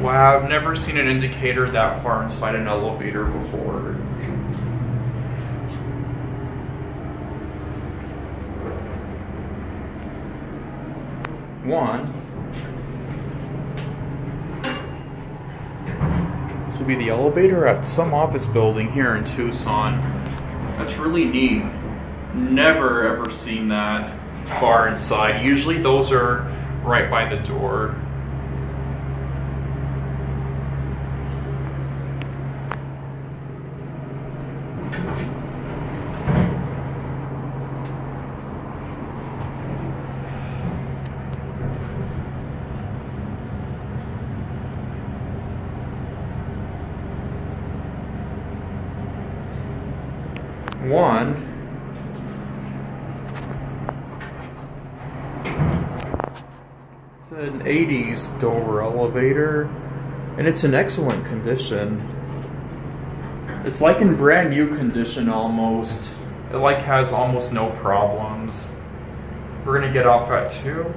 Wow, I've never seen an indicator that far inside an elevator before. One. This will be the elevator at some office building here in Tucson. That's really neat. Never ever seen that far inside. Usually those are right by the door. One. It's an 80s door elevator, and it's in excellent condition. It's like in brand new condition almost. It like has almost no problems. We're gonna get off at 2.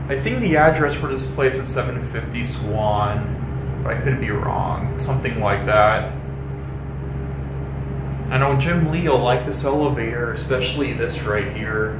I think the address for this place is 750 Swan, but I could be wrong. Something like that. I know Jim Lee will like this elevator, especially this right here.